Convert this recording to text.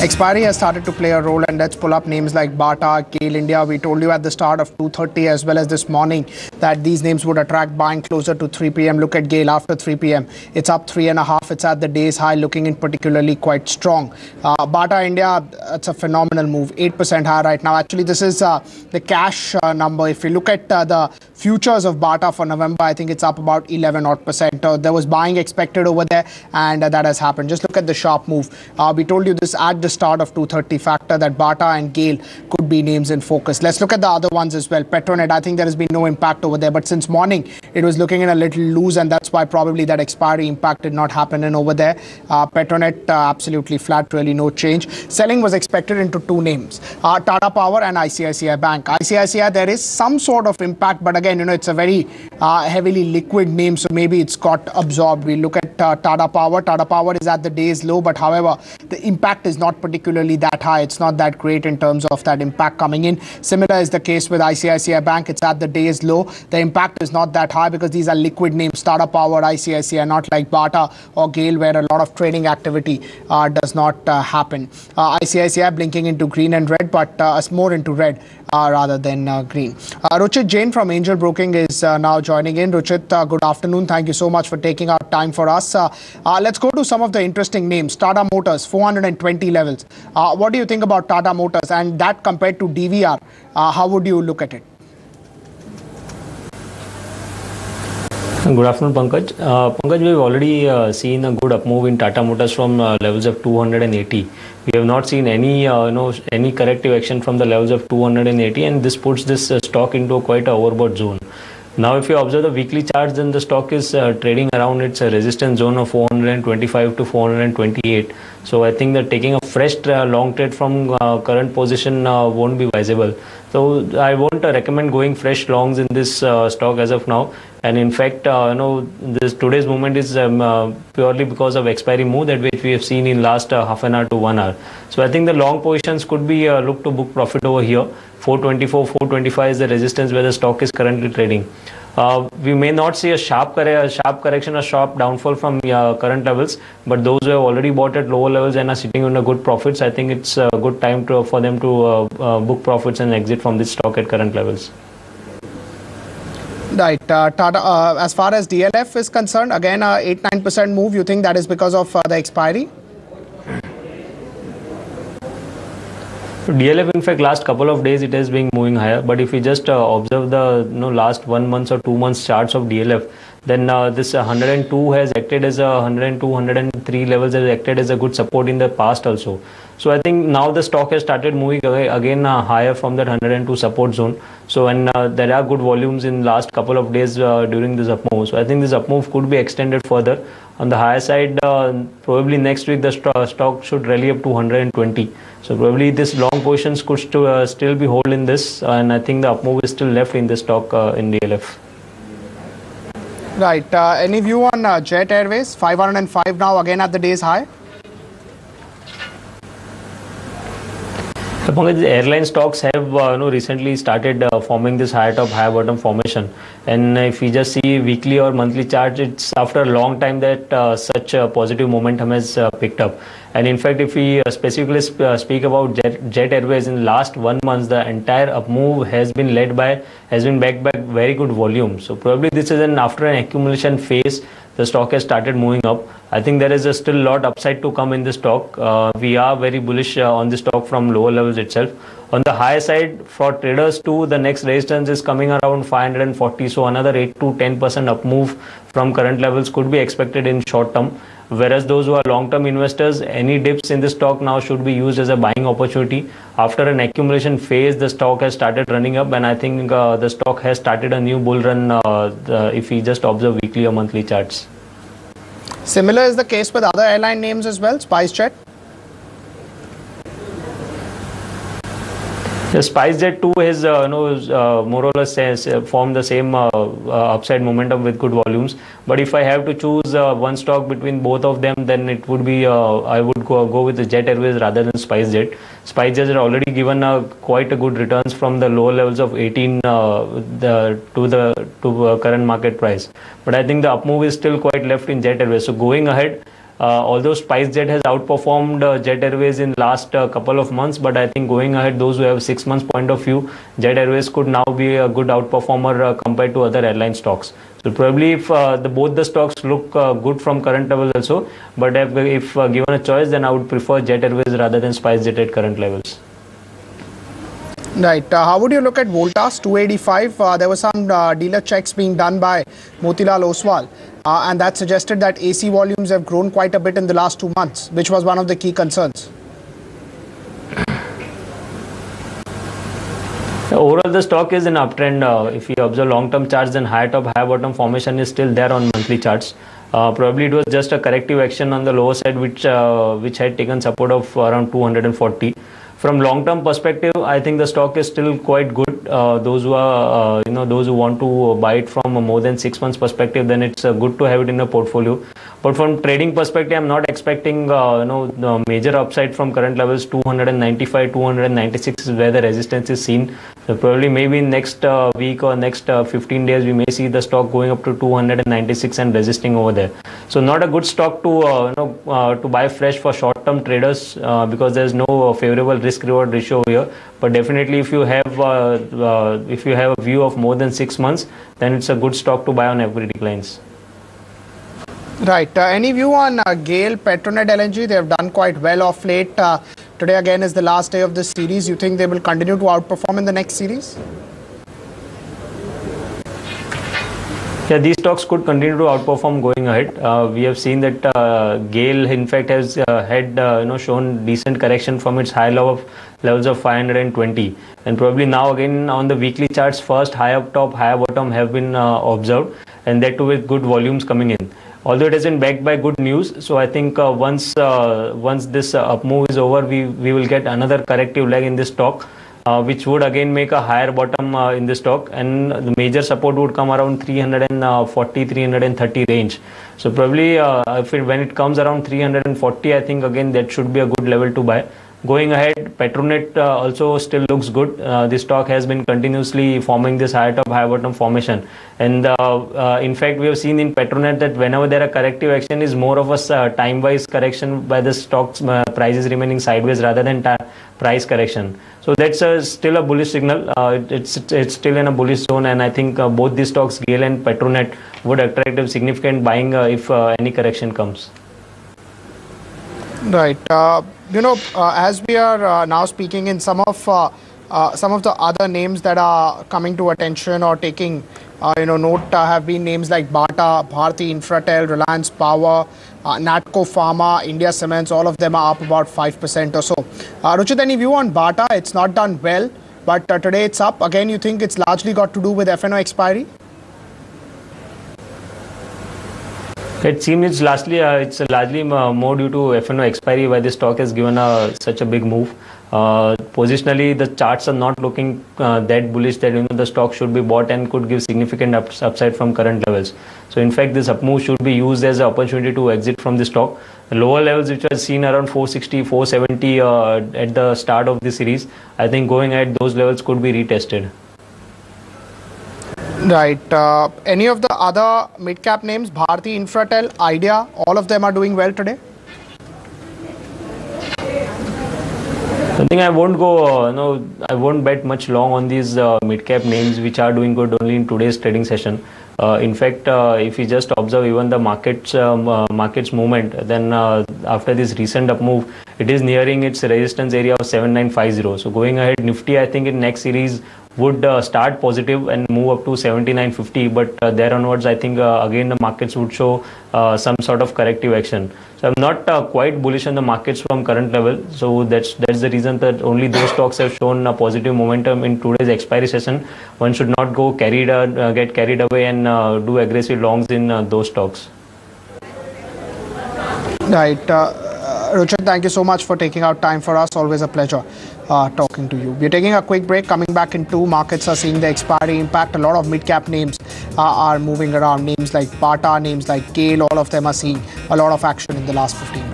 Expiry has started to play a role, and let's pull up names like Bata, GAIL India. We told you at the start of 2:30 as well as this morning that these names would attract buying closer to 3 p.m. Look at GAIL after 3 p.m. It's up 3.5. It's at the day's high, looking in particularly quite strong. Bata India, it's a phenomenal move, 8% higher right now. Actually, this is the cash number. If you look at the futures of Bata for November, I think it's up about 11 odd percent. There was buying expected over there, and that has happened. Just look at the sharp move. We told you this at the start of 2:30 factor that Bata and GAIL could be names in focus. Let's look at the other ones as well. Petronet, I think there has been no impact over there, but since morning it was looking in a little loose, and that's why probably that expiry impact did not happen in over there. Petronet absolutely flat, really no change. Selling was expected into two names, Tata Power and ICICI Bank. ICICI, there is some sort of impact, but again, it's a very heavily liquid name, so maybe it's got absorbed. We look at Tata Power. Tata Power is at the day's low, but however, the impact is not particularly that high. It's not that great in terms of that impact coming in. Similar is the case with ICICI Bank. It's at the day's low. The impact is not that high because these are liquid names. Tata Power, ICICI, not like Bata or GAIL, where a lot of trading activity does not happen. ICICI blinking into green and red, but more into red rather than green. Ruchit Jain from Angel Broking is now joining in. Ruchit, good afternoon. Thank you so much for taking out time for us. Let's go to some of the interesting names. Tata Motors, 420 levels. What do you think about Tata Motors, and that compared to DVR? How would you look at it? Good afternoon, Pankaj. Pankaj, we've already seen a good up move in Tata Motors from levels of 280. We have not seen any any corrective action from the levels of 280, and this puts this stock into quite a overbought zone. Now, if you observe the weekly charts, then the stock is trading around its resistance zone of 425 to 428. So I think that taking a fresh long trade from current position won't be visible. So I won't recommend going fresh longs in this stock as of now. And in fact, this today's movement is purely because of expiry move that which we have seen in last half an hour to 1 hour. So I think the long positions could be look to book profit over here. 424, 425 is the resistance where the stock is currently trading. We may not see a sharp correction or sharp downfall from current levels, but those who have already bought at lower levels and are sitting on a good profits, I think it's a good time for them to book profits and exit from this stock at current levels. Right. Tata, as far as DLF is concerned, again, 8-9% move. You think that is because of the expiry? DLF, in fact, last couple of days it has been moving higher. But if we just observe the last 1 month or 2 months charts of DLF, then this 102 has acted as a 102, 103 levels has acted as a good support in the past also. So I think now the stock has started moving again higher from that 102 support zone. So and there are good volumes in last couple of days during this up move. So I think this up move could be extended further. On the higher side, probably next week the stock should rally up to 120. So probably this long positions could still be hold in this, and I think the up move is still left in this stock in DLF. Right. Any view on Jet Airways? 505 now, again at the day's high. The airline stocks have recently started forming this high top high bottom formation, and if we just see weekly or monthly charts, it's after a long time that such a positive momentum has picked up. And in fact, if we specifically speak about Jet Airways in the last 1 month, the entire up move has been backed by very good volume. So probably this is after an accumulation phase, the stock has started moving up. I think there is still a lot upside to come in the stock. We are very bullish on the stock from lower levels itself. On the higher side, for traders too, the next resistance is coming around 540. So another 8 to 10% up move from current levels could be expected in short term. Whereas those who are long-term investors, any dips in the stock now should be used as a buying opportunity. After an accumulation phase, the stock has started running up, and I think the stock has started a new bull run if we just observe weekly or monthly charts. Similar is the case with other airline names as well, SpiceJet. The SpiceJet 2 has more or less formed the same upside momentum with good volumes. But if I have to choose one stock between both of them, then it would be I would go with the Jet Airways rather than SpiceJet. SpiceJet has already given quite a good returns from the lower levels of 18 to current market price. But I think the up move is still quite left in Jet Airways. So going ahead, Although SpiceJet has outperformed Jet Airways in last couple of months, but I think going ahead, those who have 6 months point of view, Jet Airways could now be a good outperformer compared to other airline stocks. So probably if both the stocks look good from current levels also, but if given a choice, then I would prefer Jet Airways rather than SpiceJet at current levels. Right. How would you look at Voltas 285? There were some dealer checks being done by Motilal Oswal, and that suggested that AC volumes have grown quite a bit in the last 2 months, which was one of the key concerns. Overall, the stock is in uptrend. If you observe long-term charts, then high top, high bottom formation is still there on monthly charts. Probably it was just a corrective action on the lower side, which had taken support of around 240. From long-term perspective, I think the stock is still quite good. Those who are, those who want to buy it from a more than 6 months perspective, then it's good to have it in a portfolio. But from trading perspective, I'm not expecting, the major upside from current levels. 295, 296 is where the resistance is seen. So probably maybe in next week or next 15 days, we may see the stock going up to 296 and resisting over there. So not a good stock to buy fresh for short-term traders because there's no favorable risk-reward ratio here. But definitely, if you have a view of more than 6 months, then it's a good stock to buy on equity declines. Right. Any view on GAIL, Petronet LNG? They have done quite well of late. Today again is the last day of this series. You think they will continue to outperform in the next series? Yeah, these stocks could continue to outperform going ahead. We have seen that GAIL, in fact, has shown decent correction from its high levels of 520, and probably now again on the weekly charts, first high up top, high bottom have been observed, and that too with good volumes coming in. Although it isn't backed by good news, so I think once this up move is over, we will get another corrective leg in this stock, which would again make a higher bottom in the stock, and the major support would come around 340, 330 range. So probably when it comes around 340, I think again that should be a good level to buy. Going ahead, Petronet also still looks good. This stock has been continuously forming this high top, high bottom formation. And in fact, we have seen in Petronet that whenever there are corrective action is more of a time-wise correction by the stock's prices remaining sideways rather than price correction. So that's still a bullish signal. It's still in a bullish zone, and I think both these stocks, GAIL and Petronet, would attract a significant buying if any correction comes. Right. As we are now speaking in some of the other names that are coming to attention or taking note have been names like Bata, Bharti Infratel, Reliance Power, Natco Pharma, India Cements. All of them are up about 5% or so. Ruchit, any view on Bata? It's not done well, but today it's up. Again, you think it's largely got to do with FNO expiry? It seems it's largely more due to FNO expiry why the stock has given such a big move. Positionally, the charts are not looking that bullish that the stock should be bought and could give significant upside from current levels. So in fact, this up move should be used as an opportunity to exit from the stock. The lower levels which are seen around 460, 470 at the start of the series, I think going ahead those levels could be retested. Right. Any of the other mid-cap names, Bharti, Infratel, Idea, all of them are doing well today? I think I won't go, I won't bet much long on these mid-cap names which are doing good only in today's trading session. In fact, if you just observe even the market's movement, then after this recent up move, it is nearing its resistance area of 7950. So going ahead, Nifty, I think in next series would start positive and move up to 7950, but there onwards I think again the markets would show some sort of corrective action. So I'm not quite bullish on the markets from current level. So that's the reason that only those stocks have shown a positive momentum in today's expiry session. One should not go get carried away and do aggressive longs in those stocks. Right. Ruchit, thank you so much for taking out time for us. Always a pleasure talking to you. We're taking a quick break. Coming back in 2 markets are seeing the expiry impact. A lot of mid-cap names are moving around. Names like Bata, names like GAIL, all of them are seeing a lot of action in the last 15 minutes.